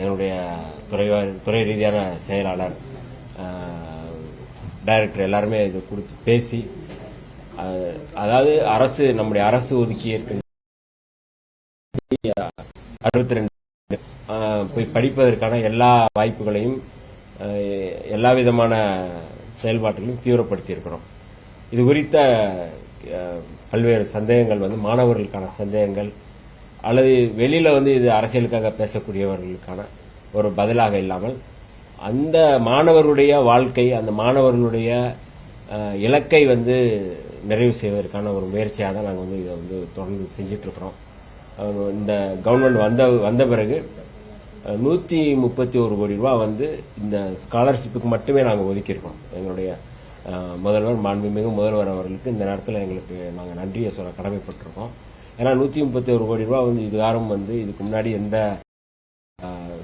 என்னுடைய துறை ரீதியான செயலாளர், டைரக்டர் எல்லாருமே இது கொடுத்து பேசி, அதாவது நம்முடைய அரசு ஒதுக்கி இருக்கின்ற 62 போய் படிப்பதற்கான எல்லா வாய்ப்புகளையும் எல்லா விதமான செயல்பாடுகளையும் தீவிரப்படுத்தி இருக்கிறோம். இது குறித்த பல்வேறு சந்தேகங்கள் மாணவர்களுக்கான சந்தேகங்கள் அல்லது வெளியில இது அரசியலுக்காக பேசக்கூடியவர்களுக்கான ஒரு பதிலாக இல்லாமல் அந்த மாணவர்களுடைய வாழ்க்கை, அந்த மாணவர்களுடைய இலக்கை நிறைவு செய்வதற்கான ஒரு முயற்சியாக தான் நாங்கள் இதை தொடர்ந்து செஞ்சிட்டு இருக்கிறோம். இந்த கவர்மெண்ட் வந்த பிறகு 131 கோடி ரூபாய் இந்த ஸ்காலர்ஷிப்புக்கு மட்டுமே நாங்கள் ஒதுக்கியிருக்கோம். எங்களுடைய முதல்வர், மாண்புமிகு முதல்வர் அவர்களுக்கு இந்த நேரத்தில் எங்களுக்கு நாங்கள் நன்றியை சொல்ல கடமைப்பட்டிருக்கோம். ஏன்னா 131 கோடி ரூபாய் இதுகாரம் இதுக்கு முன்னாடி எந்த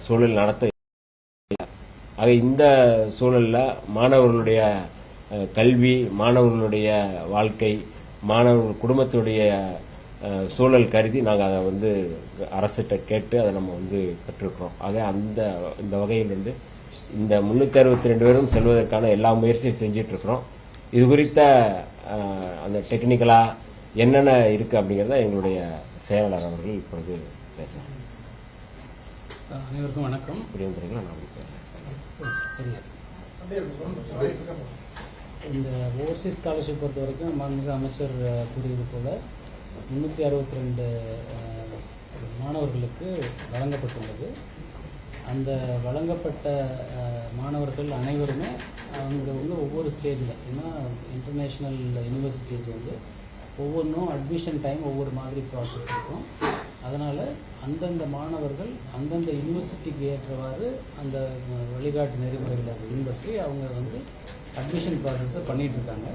சூழல் நடத்த. ஆக இந்த சூழலில் மாணவர்களுடைய கல்வி, மாணவர்களுடைய வாழ்க்கை, மாணவர்கள் குடும்பத்துடைய சூழல் கருதி நாங்கள் அதை அரசிட்ட கேட்டு அதை நம்ம பெற்றிருக்கிறோம். ஆக இந்த வகையில் இந்த 362 பேரும் செல்வதற்கான எல்லா முயற்சியும் செஞ்சிட்டு இருக்கிறோம். இது குறித்த அந்த டெக்னிக்கலா என்னென்ன இருக்கு அப்படிங்கிறத எங்களுடைய செயலாளர் அவர்கள் இப்பொழுது பேசலாம். அனைவருக்கும் வணக்கம். இந்த ஓவர்சீஸ் ஸ்காலர்ஷிப் பொறுத்த வரைக்கும் மாண்புமிகு அமைச்சர் கூறியது போல 362 மாணவர்களுக்கு வழங்கப்பட்டுள்ளது. அந்த வழங்கப்பட்ட மாணவர்கள் அனைவருமே அவங்க ஒவ்வொரு ஸ்டேஜில், ஏன்னா இன்டர்நேஷ்னல் யூனிவர்சிட்டிஸ் ஒவ்வொன்றும் அட்மிஷன் டைம் ஒவ்வொரு மாதிரி ப்ராசஸ் இருக்கும். அதனால் அந்தந்த மாணவர்கள் அந்தந்த யூனிவர்சிட்டிக்கு ஏற்றவாறு அந்த வழிகாட்டு நெறிமுறைகளை பின்பற்றி அவங்க அட்மிஷன் ப்ராசஸை பண்ணிகிட்ருக்காங்க.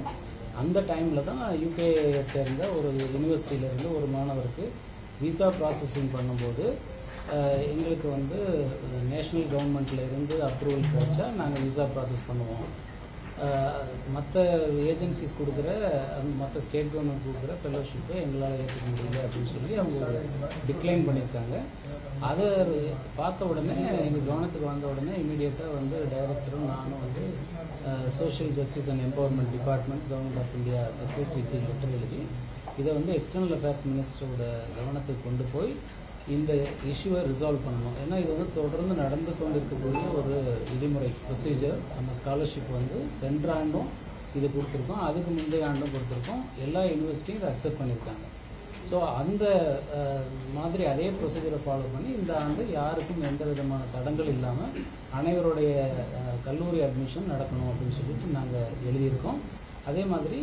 அந்த டைமில் தான் யூகே சேர்ந்த ஒரு யூனிவர்சிட்டியிலேருந்து ஒரு மாணவருக்கு விசா ப்ராசஸிங் பண்ணும்போது எங்களுக்கு நேஷ்னல் கவர்மெண்ட்லேருந்து அப்ரூவல் கிடைச்சா நாங்கள் விசா ப்ராசஸ் பண்ணுவோம். மற்ற ஏஜென்சிஸ் கொடுக்குற மற்ற ஸ்டேட் கவர்மெண்ட் கொடுக்குற ஃபெலோஷிப்பை எங்களால் ஏற்றுக்க முடியல அப்படின்னு சொல்லி அவங்க டிக்ளைன் பண்ணியிருக்காங்க. அதை பார்த்த உடனே எங்கள் கவனத்துக்கு வந்த உடனே இமீடியட்டாக டைரக்டரும் நானும் social justice and empowerment department, government of India செக்ரட்டரிக்கு லெட்டர் எழுதி இதை எக்ஸ்டர்னல் அஃபேர்ஸ் மினிஸ்டரோட கவனத்துக்கு கொண்டு போய் இந்த இஷ்யூவை ரிசால்வ் பண்ணணும். ஏன்னா இது தொடர்ந்து நடந்து கொண்டு இருக்கக்கூடிய ஒரு விதிமுறை ப்ரொசீஜர். நம்ம ஸ்காலர்ஷிப் சென்ற ஆண்டும் இது கொடுத்துருக்கோம், அதுக்கு முந்தைய ஆண்டும் கொடுத்துருக்கோம். எல்லா யூனிவர்சிட்டியும் இதை அக்செப்ட் பண்ணியிருக்காங்க. ஸோ அந்த மாதிரி அதே ப்ரொசீஜரை ஃபாலோ பண்ணி இந்த ஆண்டு யாருக்கும் எந்த விதமான தடங்கள் இல்லாமல் அனைவருடைய கல்லூரி அட்மிஷன் நடக்கணும் அப்படின்னு சொல்லிட்டு நாங்கள் எழுதியிருக்கோம். அதே மாதிரி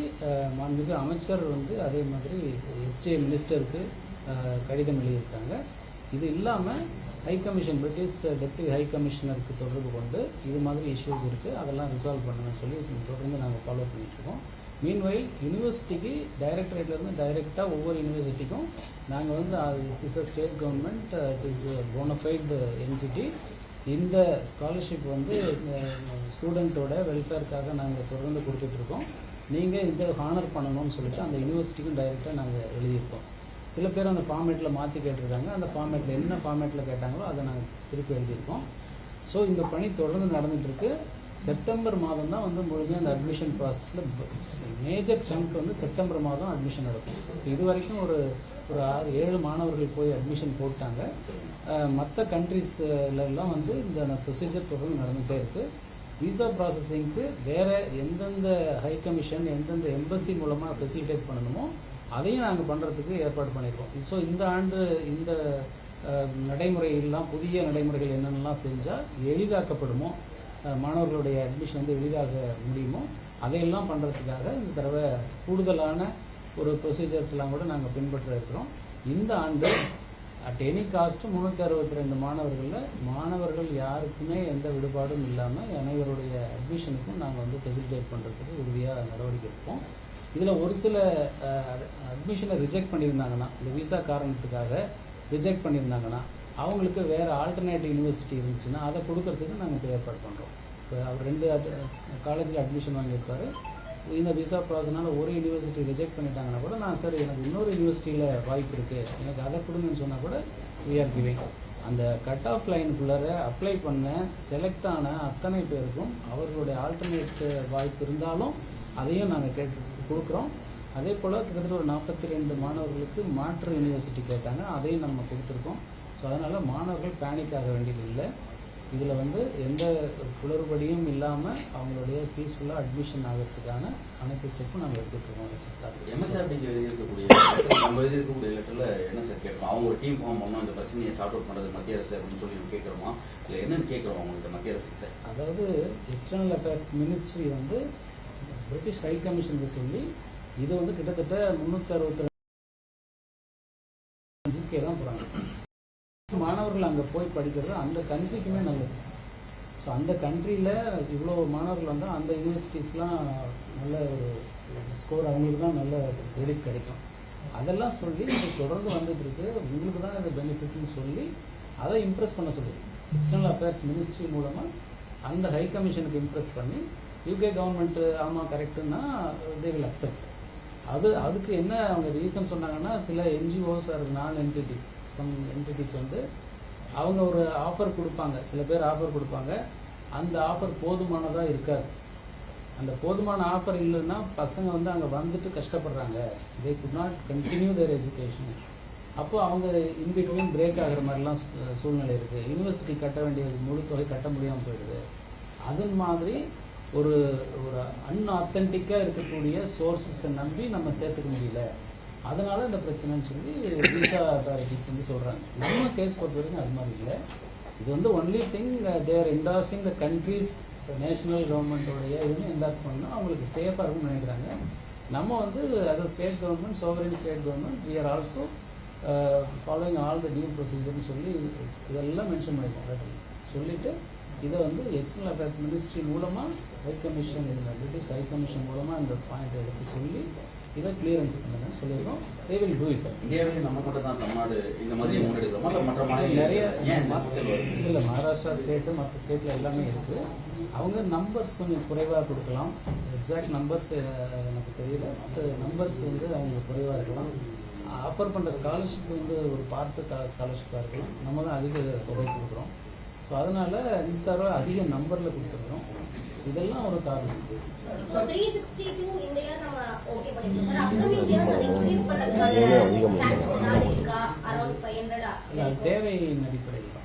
மாண்புமிகு அமைச்சர் அதே மாதிரி எஸ்ஜே மினிஸ்டருக்கு கடிதம் எழுதியிருக்காங்க. இது இல்லாமல் high commission, British deputy high கமிஷனருக்கு தொடர்பு கொண்டு இது மாதிரி இஷ்யூஸ் இருக்குது, அதெல்லாம் ரிசால்வ் பண்ணணும்னு சொல்லி தொடர்ந்து நாங்கள் ஃபாலோ பண்ணிகிட்ருக்கோம். மீன்வைல் யூனிவர்சிட்டிக்கு டைரக்டரேட்லேருந்து டைரெக்டாக ஒவ்வொரு யூனிவர்சிட்டிக்கும் நாங்கள் it is a state government, it is bona fide entity. இந்த ஸ்காலர்ஷிப் ஸ்டூடெண்ட்டோட வெல்ஃபேருக்காக நாங்கள் தொடர்ந்து கொடுத்துட்ருக்கோம். நீங்கள் இதை ஹானர் பண்ணணும்னு சொல்லிட்டு அந்த யூனிவர்சிட்டிக்கும் டைரெக்டாக நாங்கள் எழுதியிருக்கோம். சில பேர் அந்த ஃபார்மேட்டில் மாற்றி கேட்டிருக்காங்க. அந்த ஃபார்மேட்டில் என்ன ஃபார்மேட்டில் கேட்டாங்களோ அதை நாங்கள் திருப்பி எழுதியிருக்கோம். ஸோ இந்த பணி தொடர்ந்து நடந்துகிட்ருக்கு. செப்டம்பர் மாதம் தான் முழுமையாக அந்த அட்மிஷன் ப்ராசஸில் மேஜர் சங்க் செப்டம்பர் மாதம் அட்மிஷன் நடக்கும். இது வரைக்கும் ஒரு 6-7 மாணவர்கள் போய் அட்மிஷன் போட்டாங்க. மற்ற கண்ட்ரீஸ்லாம் இந்த ப்ரொசீஜர் தொடர்ந்து நடந்துகிட்டே இருக்குது. விசா ப்ராசஸிங்க்கு வேறு எந்தெந்த ஹை கமிஷன், எந்தெந்த எம்பசி மூலமாக ஃபெசிலிட்டேட் பண்ணணுமோ அதையும் நாங்கள் பண்ணுறதுக்கு ஏற்பாடு பண்ணியிருக்கோம். ஸோ இந்த ஆண்டு இந்த நடைமுறைகள்லாம், புதிய நடைமுறைகள் என்னென்னலாம் செஞ்சால் எளிதாக்கப்படுமோ, மாணவர்களுடைய அட்மிஷன் எளிதாக முடியுமோ அதையெல்லாம் பண்ணுறதுக்காக இந்த தடவை கூடுதலான ஒரு ப்ரொசீஜர்ஸ்லாம் கூட நாங்கள் பின்பற்ற இருக்கிறோம். இந்த ஆண்டு அட் எனி காஸ்ட் 362 மாணவர்கள் யாருக்குமே எந்த விடுபாடும் இல்லாமல் அனைவருடைய அட்மிஷனுக்கும் நாங்கள் ஃபெசிலிட்டேட் பண்ணுறதுக்கு உறுதியாக நடவடிக்கை எடுப்போம். இதில் ஒரு சில அட்மிஷனை ரிஜெக்ட் பண்ணியிருந்தாங்கன்னா, இந்த விசா காரணத்துக்காக ரிஜெக்ட் பண்ணியிருந்தாங்கன்னா அவங்களுக்கு வேறு ஆல்டர்னேட்டிவ் யூனிவர்சிட்டி இருந்துச்சுன்னா அதை கொடுக்கறதுக்கு நாங்கள் இப்போ ஏற்பாடு பண்ணுறோம். இப்போ அவர் 2 காலேஜில் அட்மிஷன் வாங்கியிருக்காரு. இந்த விசா ப்ராசஸ்னால ஒரு யூனிவர்சிட்டி ரிஜெக்ட் பண்ணிட்டாங்கன்னா கூட நான் சார் எனக்கு இன்னொரு யூனிவர்சிட்டியில் வாய்ப்பு இருக்குது, எனக்கு அதை கொடுங்கன்னு சொன்னால் கூட வி ஆர் கிவிங். அந்த கட் ஆஃப் லைனுக்குள்ளார அப்ளை பண்ண செலக்ட் ஆன அத்தனை பேருக்கும் அவர்களுடைய ஆல்டர்னேட் வாய்ப்பு இருந்தாலும் அதையும் நாங்கள் கொடுக்குறோம். அதே போல் கிட்டத்தட்ட ஒரு 42 மாணவர்களுக்கு மாற்று யூனிவர்சிட்டி கேட்டாங்க, அதையும் நம்ம கொடுத்துருக்கோம். ஸோ அதனால் மாணவர்கள் பேனிக் ஆக வேண்டியது இல்லை. இதில் வந்து எந்த குளறுபடியும் இல்லாமல் அவங்களுடைய பீஸ்ஃபுல்லாக அட்மிஷன் ஆகிறதுக்கான அனைத்து ஸ்டெப்பும் நாங்கள் எடுத்துகிட்ருக்கோம். எம்எஸ்ஆர்டிக்கு எழுதியிருக்கக்கூடிய நம்ம எழுதியிருக்கக்கூடிய லெட்டரில் என்ன சார் கேட்குறோம்? அவங்க ஒரு டீம் ஃபார்ம் பண்ணோம், இந்த பிரச்சனையை சார்ட் அவுட் பண்ணுறது மத்திய அரசு அப்படின்னு சொல்லி கேட்குறோமா, இல்லை என்னன்னு கேட்குறோம் அவங்கள்ட்ட மத்திய அரசுக்கிட்ட? அதாவது எக்ஸ்டர்னல் அஃபேர்ஸ் மினிஸ்ட்ரி வந்து பிரிட்டிஷ் ஹை கமிஷனுக்கு சொல்லி இது வந்து கிட்டத்தட்ட 362 UK தான் போகிறாங்க. மாணவர்கள் அங்கே போய் படிக்கிறது அந்த கண்ட்ரிக்குமே நல்லது. ஸோ அந்த கண்ட்ரியில் இவ்வளோ மாணவர்கள் வந்தால் அந்த யூனிவர்சிட்டிஸ்லாம் நல்ல ஒரு ஸ்கோர் அவங்களுக்கு தான் நல்ல கிரெடிட் கிடைக்கும். அதெல்லாம் சொல்லி இது தொடர்ந்து வந்துட்டு இருக்கு, உங்களுக்கு தான் இது பெனிஃபிட்னு சொல்லி அதை இம்ப்ரெஸ் பண்ண சொல்லி எக்ஸ்டர்னல் அஃபேர்ஸ் மினிஸ்ட்ரி மூலமாக அந்த ஹை கமிஷனுக்கு இம்ப்ரெஸ் பண்ணி யூகே கவர்மெண்ட்டு ஆமாம் கரெக்டுன்னா தே வில் அக்செப்ட். அதுக்கு என்ன அவங்க ரீசன் சொன்னாங்கன்னா, சில என்ஜிஓஸ் ஆர் நான் என்டிட்டிஸ், சம் என்டிட்டிஸ் வந்து அவங்க ஒரு ஆஃபர் கொடுப்பாங்க, சில பேர் ஆஃபர் கொடுப்பாங்க, அந்த ஆஃபர் போதுமானதாக இருக்காது. அந்த போதுமான ஆஃபர் இல்லைன்னா பசங்க வந்து அங்கே வந்துட்டு கஷ்டப்படுறாங்க, they could not continue their education. அப்போது அவங்க இன்பிட்வீன் பிரேக் ஆகிற மாதிரிலாம் சூழ்நிலை இருக்குது. யூனிவர்சிட்டி கட்ட வேண்டியது முழு தொகை கட்ட முடியாமல் போயிடுது. அதன் மாதிரி ஒரு அன்ஆத்தென்டிக்காக இருக்கக்கூடிய சோர்ஸஸை நம்பி நம்ம சேர்த்துக்க முடியல, அதனால இந்த பிரச்சனைன்னு சொல்லி விசா அத்தாரிட்டிஸ் வந்து சொல்கிறாங்க. நம்ம கேஸ் பொறுத்த வரைக்கும் அது மாதிரி இல்லை. இது வந்து ஒன்லி திங் தேர் என்டார்சிங் த கண்ட்ரிஸ் நேஷனல் கவர்மெண்ட்டோடைய இதுன்னு என்டார்ஸ் பண்ணால் அவங்களுக்கு சேஃபாக இருக்கும்னு நினைக்கிறாங்க. நம்ம வந்து as a state government, sovereign state government, we are also following all the due procedure சொல்லி இதெல்லாம் மென்ஷன் பண்ணியிருக்கோம். சொல்லிவிட்டு இதை வந்து எக்ஸ்டர்னல் அஃபேர்ஸ் மினிஸ்ட்ரி மூலமாக ஹை கமிஷன், இதில் பிரிட்டிஷ் ஹை கமிஷன் மூலமாக இந்த பாயிண்ட் எடுத்து சொல்லி இதை கிளியரன்ஸ் பண்ணுங்கன்னு சொல்லியிருக்கோம். They will do it. இந்தியாவிலேயே நம்ம மட்டும் தான் தமிழ்நாடு இந்த மாதிரி முன்னெடுக்கிறோமா, இல்லை மற்ற மாநிலம் நிறைய இல்லை, மகாராஷ்டிரா ஸ்டேட்டு மற்ற ஸ்டேட்டில் எல்லாமே இருக்குது. அவங்க நம்பர்ஸ் கொஞ்சம் குறைவாக கொடுக்கலாம், எக்ஸாக்ட் நம்பர்ஸ் எனக்கு தெரியல, பட் நம்பர்ஸ் வந்து அவங்க குறைவாக இருக்கலாம். ஆஃபர் பண்ணுற ஸ்காலர்ஷிப் வந்து ஒரு பார்ட்டு ஸ்காலர்ஷிப்பாக இருக்கலாம், நம்ம தான் அதிக தொகை கொடுக்குறோம். ஸோ அதனால் இந்த தடவை அதிக நம்பரில் கொடுத்துருக்கோம். இதெல்லாம் ஒரு காரணம். So 362 இந்த இயர் நம்ம ஓகே பண்ணிட்டோம் சார். அப்கமிங் இயர்ஸ் அதை இன்க்ரீஸ் பண்ணதுக்கான சான்சஸ் ஏதாவது இருக்கா? அரௌண்ட் 500 அது தேவையின் அடிப்படையில்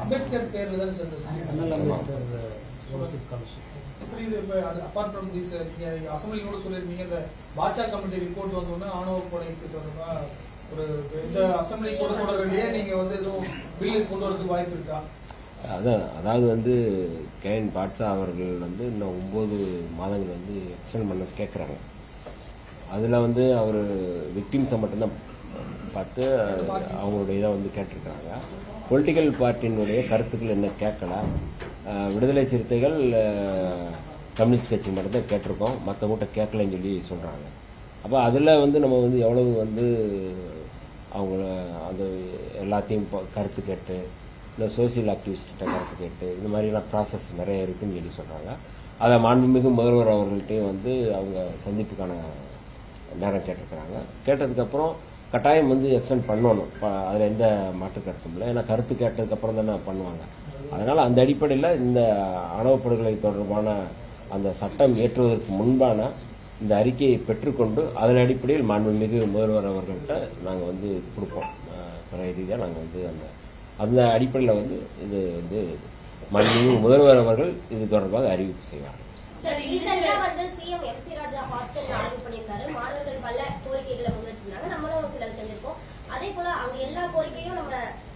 அம்பேத்கர் பேர்ல தான் சார் அண்ணல் Ambedkar sources scholarship. Apart from this நீங்க அசம்பிளியோட சொல்லியிருக்கீங்க, இந்த பாட்சா கமிட்டி ரிப்போர்ட் வந்தோன்னா ஆணவ கொலைக்கு தொடர்பா ஒரு இந்த அசம்பிளி கூட தொடர்பிலேயே நீங்க வந்து எதுவும் பில்லு கொண்டு வரதுக்கு வாய்ப்பு இருக்கா? அதாவது வந்து கேன் பாட்சா அவர்கள் வந்து இன்னும் 9 மாதங்கள் வந்து எக்ஸ்டெண்ட் பண்ண கேட்குறாங்க. அதில் வந்து அவர் விக்டிம்ஸை மட்டும்தான் பார்த்து அவங்களுடைய இதை வந்து கேட்டிருக்கிறாங்க. பொலிட்டிக்கல் பார்ட்டியினுடைய கருத்துக்கள் என்ன கேட்கல. விடுதலை சிறுத்தைகள் கம்யூனிஸ்ட் கட்சி மட்டும்தான் கேட்டிருக்கோம், மற்றவங்கள்ட்ட கேட்கலன்னு சொல்லி சொல்கிறாங்க. அப்போ அதில் வந்து நம்ம வந்து எவ்வளவு வந்து அவங்கள அந்த எல்லாத்தையும் கருத்து கேட்டு, இல்லை சோசியல் ஆக்டிவிஸ்ட்டை கருத்து கேட்டு, இந்த மாதிரிலாம் ப்ராசஸ் நிறைய இருக்குதுன்னு சொல்லி சொல்கிறாங்க. அதை மாண்புமிகு முதல்வர் அவர்கள்ட்டையும் வந்து அவங்க சந்திப்புக்கான நேரம் கேட்டிருக்கிறாங்க. கேட்டதுக்கப்புறம் கட்டாயம் வந்து எக்ஸ்டெண்ட் பண்ணணும், அதில் எந்த மாற்று கருத்தும் இல்லை. ஏன்னா கருத்து கேட்டதுக்கப்புறம் தானே பண்ணுவாங்க. அதனால் அந்த அடிப்படையில் இந்த ஆணவப்படுகொலை தொடர்பான அந்த சட்டம் ஏற்றுவதற்கு முன்பான இந்த அறிக்கையை பெற்றுக்கொண்டு அதன் அடிப்படையில் மாண்புமிகு முதல்வர் அவர்கள்ட்ட நாங்கள் வந்து கொடுப்போம். துறை ரீதியாக நாங்கள் வந்து அந்த அடிப்படையில் வந்து இது வந்து மாண்புமிகு முதல்வர் அவர்கள் இது தொடர்பாக அறிவிப்பு செய்வார்கள். சார், ரீசெண்டா வந்து சிஎம் எம்சி ராஜா ஹாஸ்டல் ஆய்வு பண்ணியிருக்காரு. மாணவர்கள் பல கோரிக்கைகளை முன் வச்சிருந்தாங்க, நம்மளும் சிலர் செஞ்சிருக்கோம். அதே போல அங்க எல்லா கோரிக்கையும் நம்ம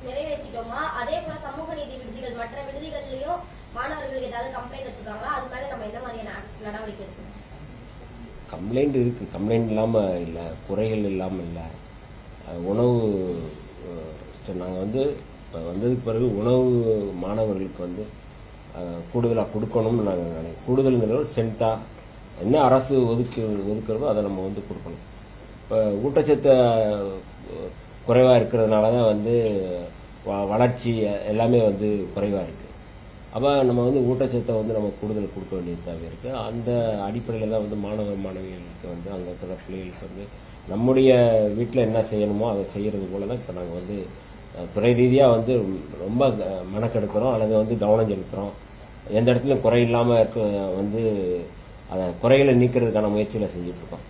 நிறைவேற்றிட்டோமா? அதே போல சமூக நீதி விடுதிகள், மற்ற விடுதிகள்லயும் மாணவர்கள் ஏதாவது கம்ப்ளைண்ட் வச்சிருக்காங்களா? அது மாதிரி நம்ம என்ன மாதிரியான நடவடிக்கை எடுக்கணும்? கம்ப்ளைண்ட் இருக்கு, கம்ப்ளைண்ட் இல்லாமல் இல்லை, குறைகள் இல்லாமல் இல்லை. உணவு நாங்கள் வந்து வந்ததுக்கு பிறகு உணவு மாணவர்களுக்கு வந்து கூடுதலாக கொடுக்கணும்னு நாங்கள் நினைக்கிறோம். கூடுதலுங்கிறது ஸ்ட்ரென்த்தாக என்ன அரசு ஒதுக்குறதோ அதை நம்ம வந்து கொடுக்கணும். இப்போ ஊட்டச்சத்து குறைவாக இருக்கிறதுனால தான் வந்து வளர்ச்சி எல்லாமே வந்து குறைவாக இருக்குது. அப்போ நம்ம வந்து ஊட்டச்சத்தை வந்து நம்ம கூடுதல் கொடுக்க வேண்டியது தேவை இருக்குது. அந்த அடிப்படையில் தான் வந்து மாணவிகளுக்கு வந்து அங்கே இருக்கிற பிள்ளைகளுக்கு வந்து நம்முடைய வீட்டில் என்ன செய்யணுமோ அதை செய்கிறது போல தான் இப்போ நாங்கள் வந்து துறை ரீதியாக வந்து ரொம்ப மெனக்கெடுக்கிறோம் அல்லது வந்து கவனம் செலுத்துகிறோம். எந்த இடத்துலையும் குறை இல்லாமல் இருக்க வந்து அதை குறைகளை நீக்கிறதுக்கான முயற்சிகளை செஞ்சுட்டு இருக்கோம்.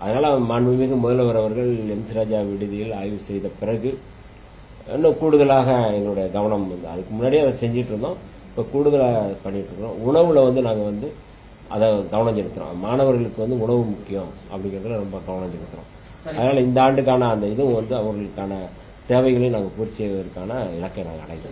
அதனால் மாண்புமிகு முதல்வர் அவர்கள் எம்சி ராஜா விடுதியில் ஆய்வு செய்த பிறகு இன்னும் கூடுதலாக எங்களுடைய கவனம் வந்து அதுக்கு முன்னாடியே அதை செஞ்சுட்டு இருந்தோம். இப்போ கூடுதலாக பண்ணிட்டு இருக்கிறோம். உணவில் வந்து நாங்கள் வந்து அதை கவனம் செலுத்துகிறோம். மாணவர்களுக்கு வந்து உணவு முக்கியம் அப்படிங்கிறதுல ரொம்ப கவனம் செலுத்துகிறோம். அதனால் இந்த ஆண்டுக்கான அந்த இதுவும் வந்து அவர்களுக்கான தேவைகளையும் நாங்கள் பூர்த்தி செய்வதற்கான இலக்கை நாங்கள் அடைகிறோம்.